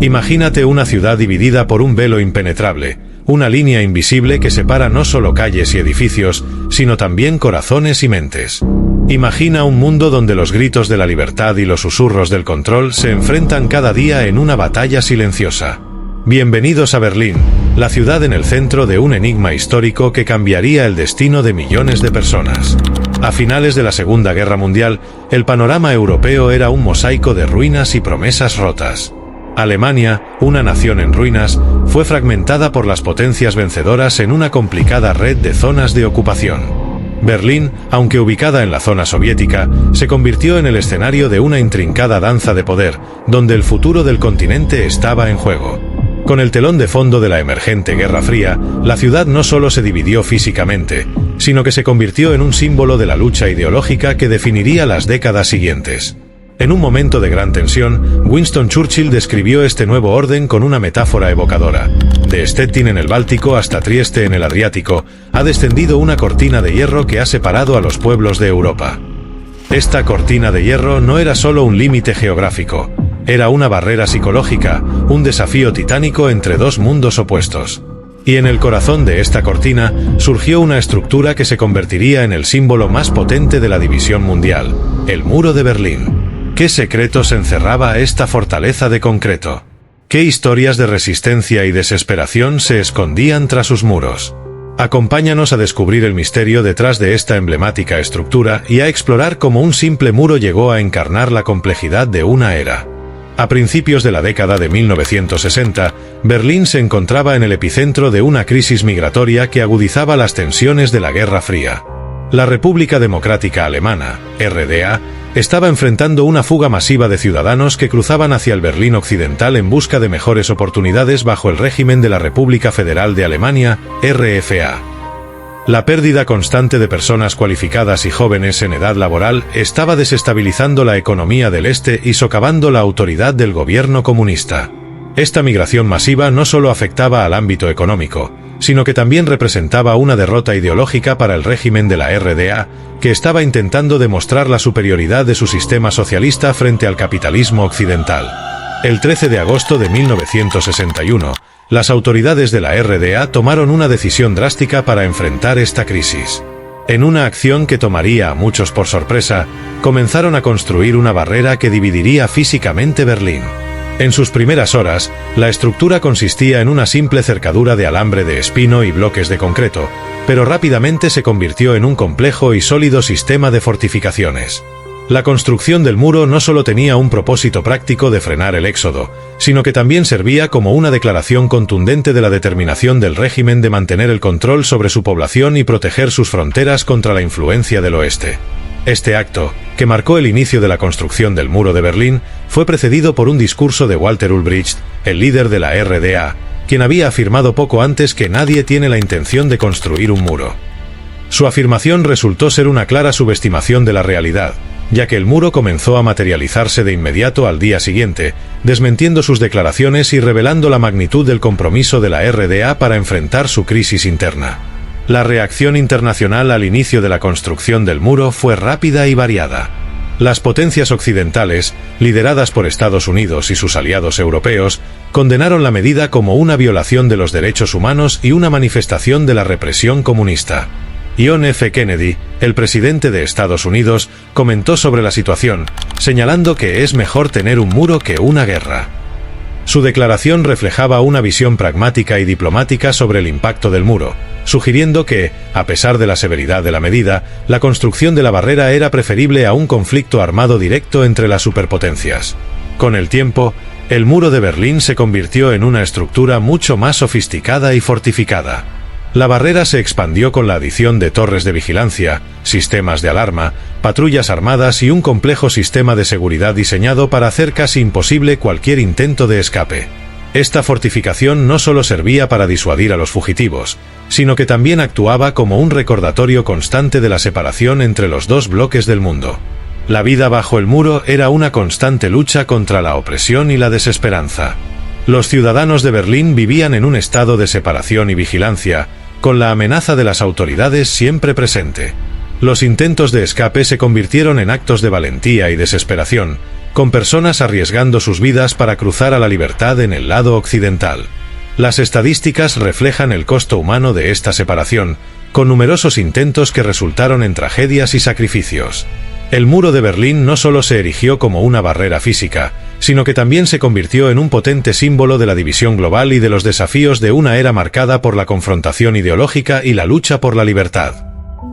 Imagínate una ciudad dividida por un velo impenetrable, una línea invisible que separa no solo calles y edificios, sino también corazones y mentes. Imagina un mundo donde los gritos de la libertad y los susurros del control se enfrentan cada día en una batalla silenciosa. Bienvenidos a Berlín, la ciudad en el centro de un enigma histórico que cambiaría el destino de millones de personas. A finales de la Segunda Guerra Mundial, el panorama europeo era un mosaico de ruinas y promesas rotas. Alemania, una nación en ruinas, fue fragmentada por las potencias vencedoras en una complicada red de zonas de ocupación. Berlín, aunque ubicada en la zona soviética, se convirtió en el escenario de una intrincada danza de poder, donde el futuro del continente estaba en juego. Con el telón de fondo de la emergente Guerra Fría, la ciudad no solo se dividió físicamente, sino que se convirtió en un símbolo de la lucha ideológica que definiría las décadas siguientes. En un momento de gran tensión, Winston Churchill describió este nuevo orden con una metáfora evocadora. De Stettin en el Báltico hasta Trieste en el Adriático, ha descendido una cortina de hierro que ha separado a los pueblos de Europa. Esta cortina de hierro no era solo un límite geográfico, era una barrera psicológica, un desafío titánico entre dos mundos opuestos. Y en el corazón de esta cortina surgió una estructura que se convertiría en el símbolo más potente de la división mundial, el Muro de Berlín. ¿Qué secretos encerraba esta fortaleza de concreto? ¿Qué historias de resistencia y desesperación se escondían tras sus muros? Acompáñanos a descubrir el misterio detrás de esta emblemática estructura y a explorar cómo un simple muro llegó a encarnar la complejidad de una era. A principios de la década de 1960, Berlín se encontraba en el epicentro de una crisis migratoria que agudizaba las tensiones de la Guerra Fría. La República Democrática Alemana, RDA, estaba enfrentando una fuga masiva de ciudadanos que cruzaban hacia el Berlín occidental en busca de mejores oportunidades bajo el régimen de la República Federal de Alemania, RFA. La pérdida constante de personas cualificadas y jóvenes en edad laboral estaba desestabilizando la economía del este y socavando la autoridad del gobierno comunista. Esta migración masiva no solo afectaba al ámbito económico, sino que también representaba una derrota ideológica para el régimen de la RDA, que estaba intentando demostrar la superioridad de su sistema socialista frente al capitalismo occidental. El 13 de agosto de 1961, las autoridades de la RDA tomaron una decisión drástica para enfrentar esta crisis. En una acción que tomaría a muchos por sorpresa, comenzaron a construir una barrera que dividiría físicamente Berlín. En sus primeras horas, la estructura consistía en una simple cercadura de alambre de espino y bloques de concreto, pero rápidamente se convirtió en un complejo y sólido sistema de fortificaciones. La construcción del muro no solo tenía un propósito práctico de frenar el éxodo, sino que también servía como una declaración contundente de la determinación del régimen de mantener el control sobre su población y proteger sus fronteras contra la influencia del oeste. Este acto, que marcó el inicio de la construcción del Muro de Berlín, fue precedido por un discurso de Walter Ulbricht, el líder de la RDA, quien había afirmado poco antes que nadie tiene la intención de construir un muro. Su afirmación resultó ser una clara subestimación de la realidad, ya que el muro comenzó a materializarse de inmediato al día siguiente, desmintiendo sus declaraciones y revelando la magnitud del compromiso de la RDA para enfrentar su crisis interna. La reacción internacional al inicio de la construcción del muro fue rápida y variada. Las potencias occidentales, lideradas por Estados Unidos y sus aliados europeos, condenaron la medida como una violación de los derechos humanos y una manifestación de la represión comunista. John F. Kennedy, el presidente de Estados Unidos, comentó sobre la situación, señalando que es mejor tener un muro que una guerra. Su declaración reflejaba una visión pragmática y diplomática sobre el impacto del muro, sugiriendo que, a pesar de la severidad de la medida, la construcción de la barrera era preferible a un conflicto armado directo entre las superpotencias. Con el tiempo, el Muro de Berlín se convirtió en una estructura mucho más sofisticada y fortificada. La barrera se expandió con la adición de torres de vigilancia, sistemas de alarma, patrullas armadas y un complejo sistema de seguridad diseñado para hacer casi imposible cualquier intento de escape. Esta fortificación no solo servía para disuadir a los fugitivos, sino que también actuaba como un recordatorio constante de la separación entre los dos bloques del mundo. La vida bajo el muro era una constante lucha contra la opresión y la desesperanza. Los ciudadanos de Berlín vivían en un estado de separación y vigilancia, con la amenaza de las autoridades siempre presente. Los intentos de escape se convirtieron en actos de valentía y desesperación, con personas arriesgando sus vidas para cruzar a la libertad en el lado occidental. Las estadísticas reflejan el costo humano de esta separación, con numerosos intentos que resultaron en tragedias y sacrificios. El muro de Berlín no solo se erigió como una barrera física, sino que también se convirtió en un potente símbolo de la división global y de los desafíos de una era marcada por la confrontación ideológica y la lucha por la libertad.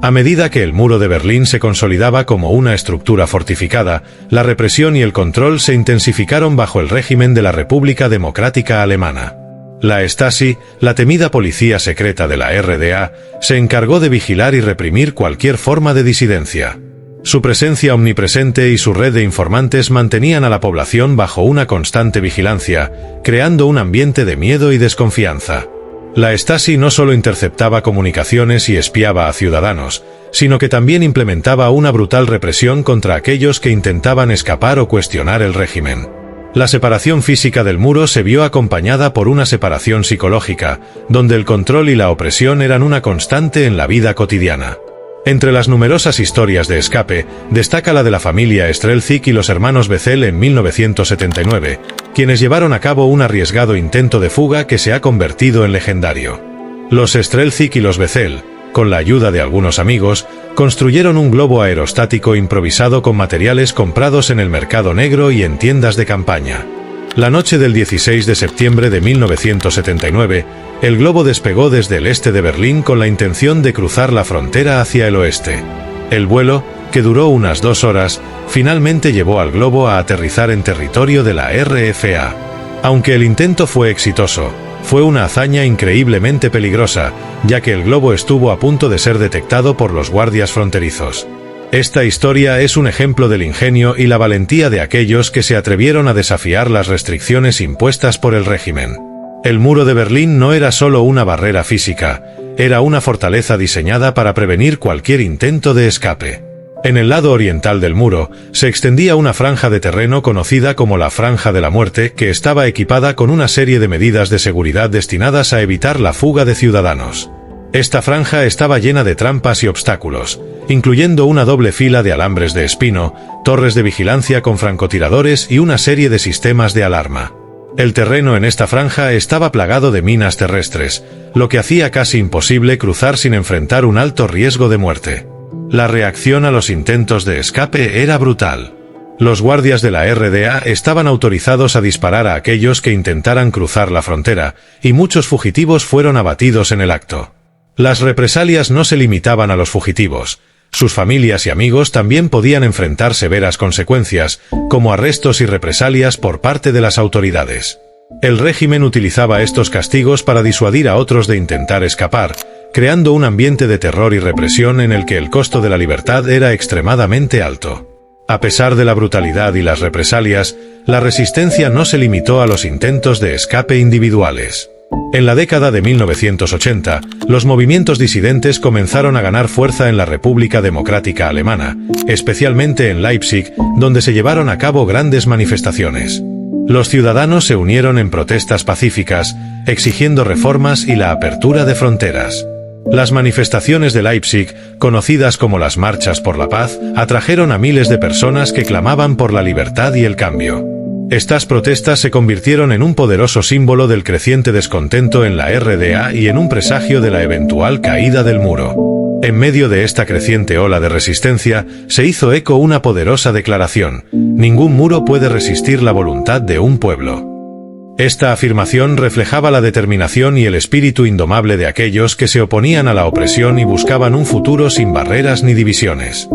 A medida que el muro de Berlín se consolidaba como una estructura fortificada, la represión y el control se intensificaron bajo el régimen de la República Democrática Alemana. La Stasi, la temida policía secreta de la RDA, se encargó de vigilar y reprimir cualquier forma de disidencia. Su presencia omnipresente y su red de informantes mantenían a la población bajo una constante vigilancia, creando un ambiente de miedo y desconfianza. La Stasi no solo interceptaba comunicaciones y espiaba a ciudadanos, sino que también implementaba una brutal represión contra aquellos que intentaban escapar o cuestionar el régimen. La separación física del muro se vio acompañada por una separación psicológica, donde el control y la opresión eran una constante en la vida cotidiana. Entre las numerosas historias de escape, destaca la de la familia Strelzig y los hermanos Becel en 1979, quienes llevaron a cabo un arriesgado intento de fuga que se ha convertido en legendario. Los Strelzig y los Becel, con la ayuda de algunos amigos, construyeron un globo aerostático improvisado con materiales comprados en el mercado negro y en tiendas de campaña. La noche del 16 de septiembre de 1979, el globo despegó desde el este de Berlín con la intención de cruzar la frontera hacia el oeste. El vuelo, que duró unas 2 horas, finalmente llevó al globo a aterrizar en territorio de la RFA. Aunque el intento fue exitoso, fue una hazaña increíblemente peligrosa, ya que el globo estuvo a punto de ser detectado por los guardias fronterizos. Esta historia es un ejemplo del ingenio y la valentía de aquellos que se atrevieron a desafiar las restricciones impuestas por el régimen. El muro de Berlín no era solo una barrera física, era una fortaleza diseñada para prevenir cualquier intento de escape. En el lado oriental del muro, se extendía una franja de terreno conocida como la Franja de la Muerte, que estaba equipada con una serie de medidas de seguridad destinadas a evitar la fuga de ciudadanos. Esta franja estaba llena de trampas y obstáculos, incluyendo una doble fila de alambres de espino, torres de vigilancia con francotiradores y una serie de sistemas de alarma. El terreno en esta franja estaba plagado de minas terrestres, lo que hacía casi imposible cruzar sin enfrentar un alto riesgo de muerte. La reacción a los intentos de escape era brutal. Los guardias de la RDA estaban autorizados a disparar a aquellos que intentaran cruzar la frontera, y muchos fugitivos fueron abatidos en el acto. Las represalias no se limitaban a los fugitivos. Sus familias y amigos también podían enfrentar severas consecuencias, como arrestos y represalias por parte de las autoridades. El régimen utilizaba estos castigos para disuadir a otros de intentar escapar, creando un ambiente de terror y represión en el que el costo de la libertad era extremadamente alto. A pesar de la brutalidad y las represalias, la resistencia no se limitó a los intentos de escape individuales. En la década de 1980, los movimientos disidentes comenzaron a ganar fuerza en la República Democrática Alemana, especialmente en Leipzig, donde se llevaron a cabo grandes manifestaciones. Los ciudadanos se unieron en protestas pacíficas, exigiendo reformas y la apertura de fronteras. Las manifestaciones de Leipzig, conocidas como las Marchas por la Paz, atrajeron a miles de personas que clamaban por la libertad y el cambio. Estas protestas se convirtieron en un poderoso símbolo del creciente descontento en la RDA y en un presagio de la eventual caída del muro. En medio de esta creciente ola de resistencia, se hizo eco una poderosa declaración: ningún muro puede resistir la voluntad de un pueblo. Esta afirmación reflejaba la determinación y el espíritu indomable de aquellos que se oponían a la opresión y buscaban un futuro sin barreras ni divisiones.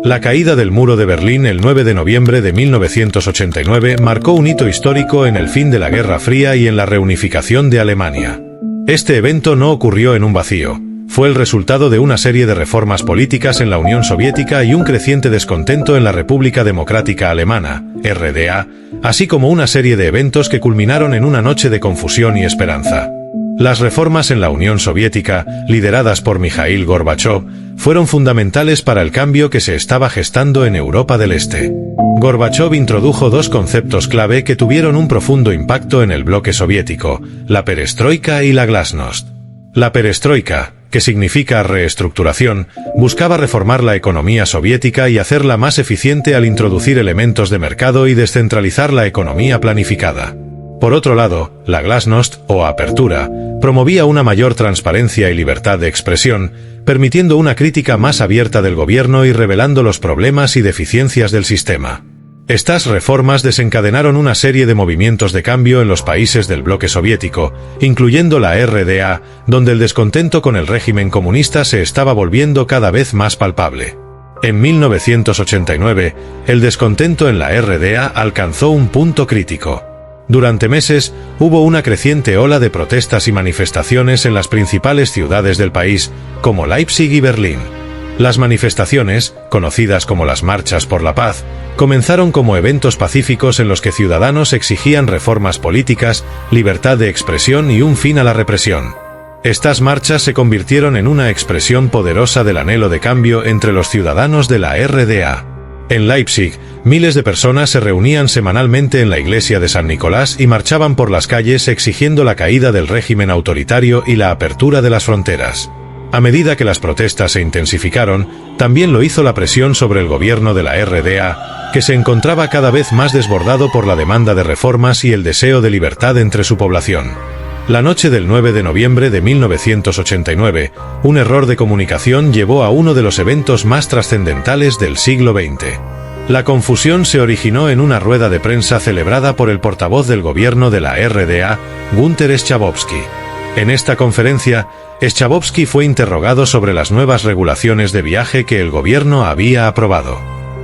La caída del muro de Berlín el 9 de noviembre de 1989 marcó un hito histórico en el fin de la Guerra Fría y en la reunificación de Alemania. Este evento no ocurrió en un vacío. Fue el resultado de una serie de reformas políticas en la Unión Soviética y un creciente descontento en la República Democrática Alemana, RDA, así como una serie de eventos que culminaron en una noche de confusión y esperanza. Las reformas en la Unión Soviética, lideradas por Mikhail Gorbachov, fueron fundamentales para el cambio que se estaba gestando en Europa del Este. Gorbachov introdujo dos conceptos clave que tuvieron un profundo impacto en el bloque soviético: la perestroika y la glasnost. La perestroika, que significa reestructuración, buscaba reformar la economía soviética y hacerla más eficiente al introducir elementos de mercado y descentralizar la economía planificada. Por otro lado, la glasnost, o apertura, promovía una mayor transparencia y libertad de expresión, permitiendo una crítica más abierta del gobierno y revelando los problemas y deficiencias del sistema. Estas reformas desencadenaron una serie de movimientos de cambio en los países del bloque soviético, incluyendo la RDA, donde el descontento con el régimen comunista se estaba volviendo cada vez más palpable. En 1989, el descontento en la RDA alcanzó un punto crítico. Durante meses, hubo una creciente ola de protestas y manifestaciones en las principales ciudades del país, como Leipzig y Berlín. Las manifestaciones, conocidas como las Marchas por la Paz, comenzaron como eventos pacíficos en los que ciudadanos exigían reformas políticas, libertad de expresión y un fin a la represión. Estas marchas se convirtieron en una expresión poderosa del anhelo de cambio entre los ciudadanos de la RDA. En Leipzig, miles de personas se reunían semanalmente en la iglesia de San Nicolás y marchaban por las calles exigiendo la caída del régimen autoritario y la apertura de las fronteras. A medida que las protestas se intensificaron, también lo hizo la presión sobre el gobierno de la RDA, que se encontraba cada vez más desbordado por la demanda de reformas y el deseo de libertad entre su población. La noche del 9 de noviembre de 1989, un error de comunicación llevó a uno de los eventos más trascendentales del siglo XX. La confusión se originó en una rueda de prensa celebrada por el portavoz del gobierno de la RDA, Günter Schabowski. En esta conferencia, Schabowski fue interrogado sobre las nuevas regulaciones de viaje que el gobierno había aprobado.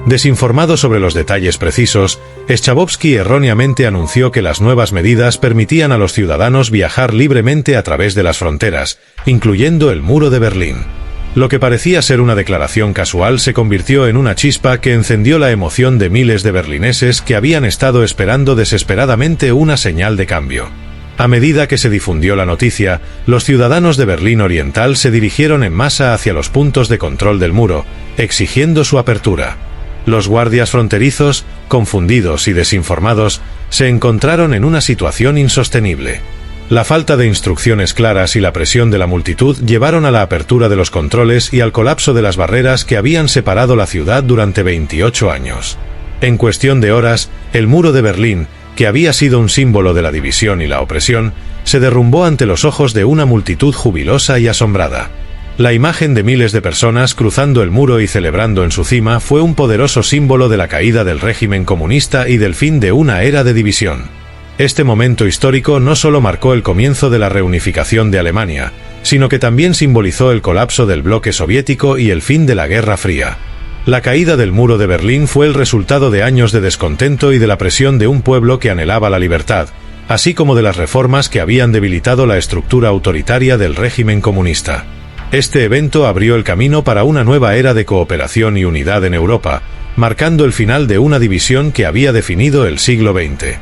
Desinformado sobre los detalles precisos, Schabowski erróneamente anunció que las nuevas medidas permitían a los ciudadanos viajar libremente a través de las fronteras, incluyendo el muro de Berlín. Lo que parecía ser una declaración casual se convirtió en una chispa que encendió la emoción de miles de berlineses que habían estado esperando desesperadamente una señal de cambio. A medida que se difundió la noticia, los ciudadanos de Berlín Oriental se dirigieron en masa hacia los puntos de control del muro, exigiendo su apertura. Los guardias fronterizos, confundidos y desinformados, se encontraron en una situación insostenible. La falta de instrucciones claras y la presión de la multitud llevaron a la apertura de los controles y al colapso de las barreras que habían separado la ciudad durante 28 años. En cuestión de horas, el muro de Berlín, que había sido un símbolo de la división y la opresión, se derrumbó ante los ojos de una multitud jubilosa y asombrada. La imagen de miles de personas cruzando el muro y celebrando en su cima fue un poderoso símbolo de la caída del régimen comunista y del fin de una era de división. Este momento histórico no solo marcó el comienzo de la reunificación de Alemania, sino que también simbolizó el colapso del bloque soviético y el fin de la Guerra Fría. La caída del muro de Berlín fue el resultado de años de descontento y de la presión de un pueblo que anhelaba la libertad, así como de las reformas que habían debilitado la estructura autoritaria del régimen comunista. Este evento abrió el camino para una nueva era de cooperación y unidad en Europa, marcando el final de una división que había definido el siglo XX.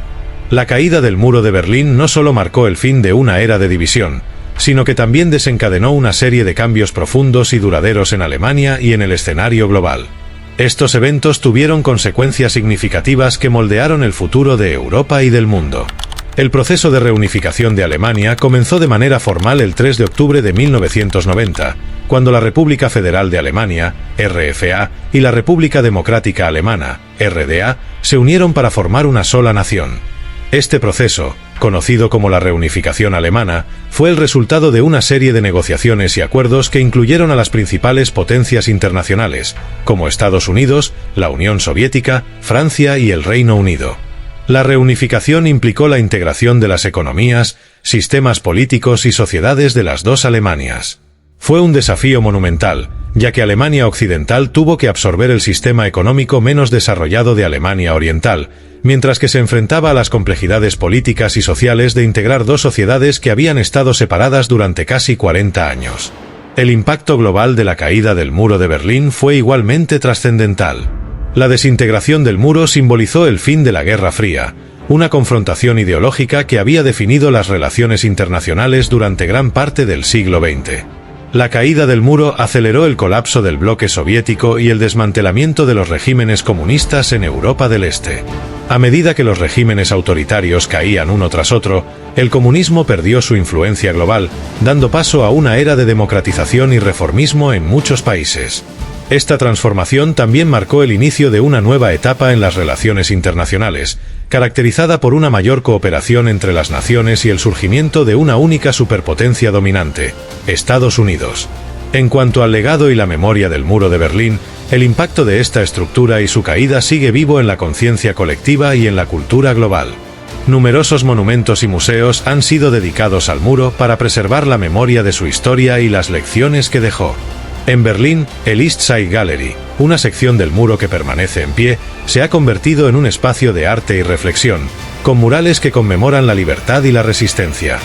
La caída del muro de Berlín no solo marcó el fin de una era de división, sino que también desencadenó una serie de cambios profundos y duraderos en Alemania y en el escenario global. Estos eventos tuvieron consecuencias significativas que moldearon el futuro de Europa y del mundo. El proceso de reunificación de Alemania comenzó de manera formal el 3 de octubre de 1990, cuando la República Federal de Alemania, RFA, y la República Democrática Alemana, RDA, se unieron para formar una sola nación. Este proceso, conocido como la reunificación alemana, fue el resultado de una serie de negociaciones y acuerdos que incluyeron a las principales potencias internacionales, como Estados Unidos, la Unión Soviética, Francia y el Reino Unido. La reunificación implicó la integración de las economías, sistemas políticos y sociedades de las dos Alemanias. Fue un desafío monumental, ya que Alemania Occidental tuvo que absorber el sistema económico menos desarrollado de Alemania Oriental, mientras que se enfrentaba a las complejidades políticas y sociales de integrar dos sociedades que habían estado separadas durante casi 40 años. El impacto global de la caída del muro de Berlín fue igualmente trascendental. La desintegración del muro simbolizó el fin de la Guerra Fría, una confrontación ideológica que había definido las relaciones internacionales durante gran parte del siglo XX. La caída del muro aceleró el colapso del bloque soviético y el desmantelamiento de los regímenes comunistas en Europa del Este. A medida que los regímenes autoritarios caían uno tras otro, el comunismo perdió su influencia global, dando paso a una era de democratización y reformismo en muchos países. Esta transformación también marcó el inicio de una nueva etapa en las relaciones internacionales, caracterizada por una mayor cooperación entre las naciones y el surgimiento de una única superpotencia dominante, Estados Unidos. En cuanto al legado y la memoria del Muro de Berlín, el impacto de esta estructura y su caída sigue vivo en la conciencia colectiva y en la cultura global. Numerosos monumentos y museos han sido dedicados al muro para preservar la memoria de su historia y las lecciones que dejó. En Berlín, el East Side Gallery, una sección del muro que permanece en pie, se ha convertido en un espacio de arte y reflexión, con murales que conmemoran la libertad y la resistencia.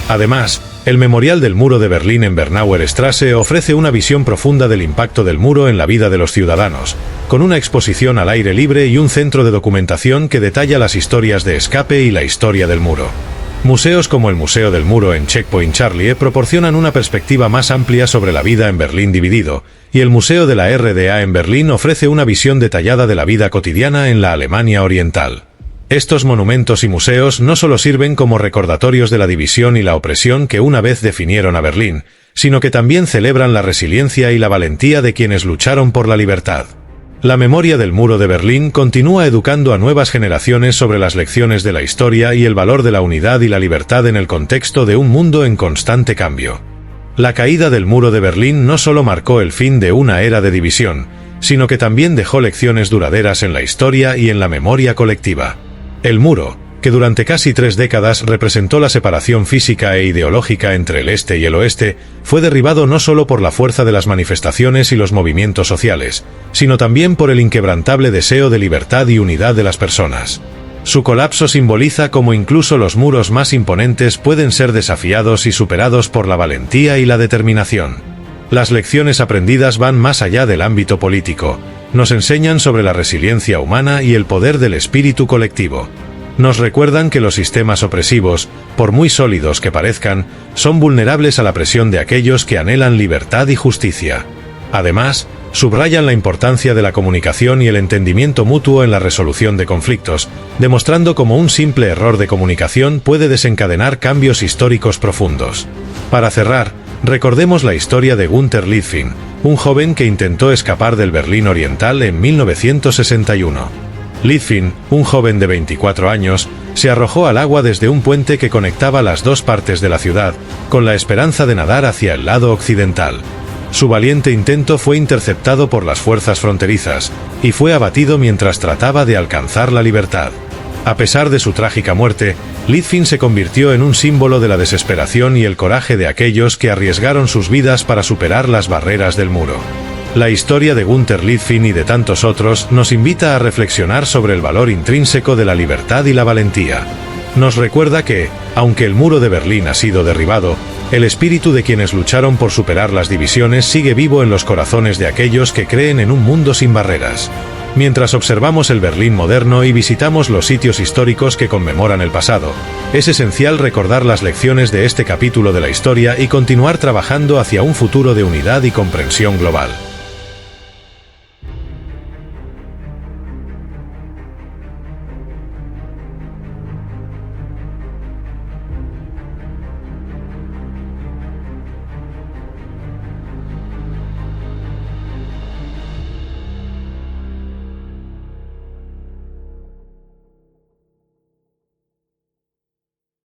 Además, el Memorial del Muro de Berlín en Bernauer Straße ofrece una visión profunda del impacto del muro en la vida de los ciudadanos, con una exposición al aire libre y un centro de documentación que detalla las historias de escape y la historia del muro. Museos como el Museo del Muro en Checkpoint Charlie proporcionan una perspectiva más amplia sobre la vida en Berlín dividido, y el Museo de la RDA en Berlín ofrece una visión detallada de la vida cotidiana en la Alemania Oriental. Estos monumentos y museos no solo sirven como recordatorios de la división y la opresión que una vez definieron a Berlín, sino que también celebran la resiliencia y la valentía de quienes lucharon por la libertad. La memoria del Muro de Berlín continúa educando a nuevas generaciones sobre las lecciones de la historia y el valor de la unidad y la libertad en el contexto de un mundo en constante cambio. La caída del Muro de Berlín no solo marcó el fin de una era de división, sino que también dejó lecciones duraderas en la historia y en la memoria colectiva. El muro, que durante casi 3 décadas representó la separación física e ideológica entre el este y el oeste, fue derribado no solo por la fuerza de las manifestaciones y los movimientos sociales, sino también por el inquebrantable deseo de libertad y unidad de las personas. Su colapso simboliza cómo incluso los muros más imponentes pueden ser desafiados y superados por la valentía y la determinación. Las lecciones aprendidas van más allá del ámbito político. Nos enseñan sobre la resiliencia humana y el poder del espíritu colectivo. Nos recuerdan que los sistemas opresivos, por muy sólidos que parezcan, son vulnerables a la presión de aquellos que anhelan libertad y justicia. Además, subrayan la importancia de la comunicación y el entendimiento mutuo en la resolución de conflictos, demostrando cómo un simple error de comunicación puede desencadenar cambios históricos profundos. Para cerrar, recordemos la historia de Günter Littfin, un joven que intentó escapar del Berlín Oriental en 1961. Littfin, un joven de 24 años, se arrojó al agua desde un puente que conectaba las dos partes de la ciudad, con la esperanza de nadar hacia el lado occidental. Su valiente intento fue interceptado por las fuerzas fronterizas, y fue abatido mientras trataba de alcanzar la libertad. A pesar de su trágica muerte, Littfin se convirtió en un símbolo de la desesperación y el coraje de aquellos que arriesgaron sus vidas para superar las barreras del muro. La historia de Günter Littfin y de tantos otros nos invita a reflexionar sobre el valor intrínseco de la libertad y la valentía. Nos recuerda que, aunque el muro de Berlín ha sido derribado, el espíritu de quienes lucharon por superar las divisiones sigue vivo en los corazones de aquellos que creen en un mundo sin barreras. Mientras observamos el Berlín moderno y visitamos los sitios históricos que conmemoran el pasado, es esencial recordar las lecciones de este capítulo de la historia y continuar trabajando hacia un futuro de unidad y comprensión global.